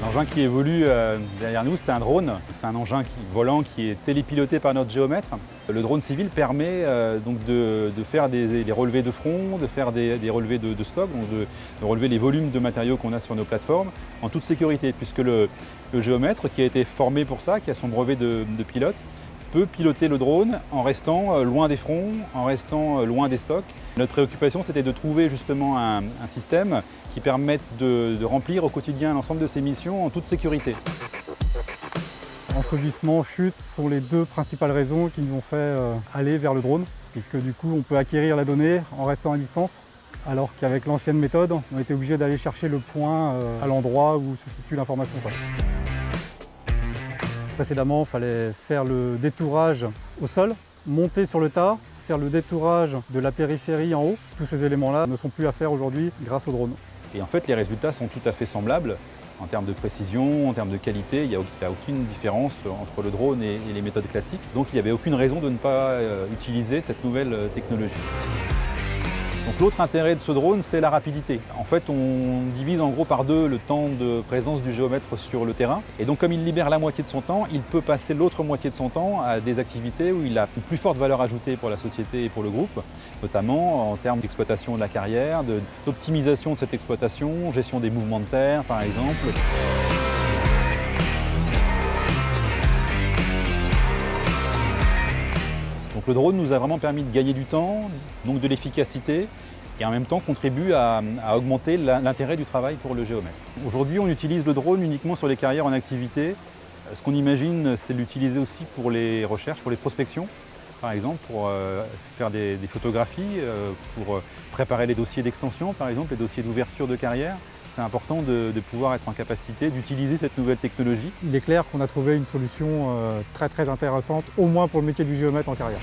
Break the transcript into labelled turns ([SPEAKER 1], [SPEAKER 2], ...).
[SPEAKER 1] L'engin qui évolue derrière nous, c'est un drone. C'est un engin volant qui est télépiloté par notre géomètre. Le drone civil permet donc de faire des relevés de front, de faire des relevés de stock, donc de relever les volumes de matériaux qu'on a sur nos plateformes en toute sécurité, puisque le géomètre qui a été formé pour ça, qui a son brevet de pilote, peut piloter le drone en restant loin des fronts, en restant loin des stocks. Notre préoccupation, c'était de trouver justement un système qui permette de remplir au quotidien l'ensemble de ces missions en toute sécurité.
[SPEAKER 2] Ensevelissement, chute sont les deux principales raisons qui nous ont fait aller vers le drone, puisque du coup on peut acquérir la donnée en restant à distance, alors qu'avec l'ancienne méthode, on était obligé d'aller chercher le point à l'endroit où se situe l'information. Précédemment, il fallait faire le détourage au sol, monter sur le tas, faire le détourage de la périphérie en haut. Tous ces éléments-là ne sont plus à faire aujourd'hui grâce au drone.
[SPEAKER 1] Et en fait, les résultats sont tout à fait semblables en termes de précision, en termes de qualité. Il n'y a aucune différence entre le drone et les méthodes classiques. Donc il n'y avait aucune raison de ne pas utiliser cette nouvelle technologie. Donc l'autre intérêt de ce drone, c'est la rapidité. En fait, on divise en gros par deux le temps de présence du géomètre sur le terrain. Et donc comme il libère la moitié de son temps, il peut passer l'autre moitié de son temps à des activités où il a une plus forte valeur ajoutée pour la société et pour le groupe, notamment en termes d'exploitation de la carrière, d'optimisation de cette exploitation, gestion des mouvements de terre par exemple. Donc le drone nous a vraiment permis de gagner du temps, donc de l'efficacité, et en même temps contribue à augmenter l'intérêt du travail pour le géomètre. Aujourd'hui, on utilise le drone uniquement sur les carrières en activité. Ce qu'on imagine, c'est l'utiliser aussi pour les recherches, pour les prospections, par exemple, pour faire des photographies, pour préparer les dossiers d'extension, par exemple, les dossiers d'ouverture de carrière. C'est important de pouvoir être en capacité d'utiliser cette nouvelle technologie.
[SPEAKER 2] Il est clair qu'on a trouvé une solution très intéressante, au moins pour le métier du géomètre en carrière.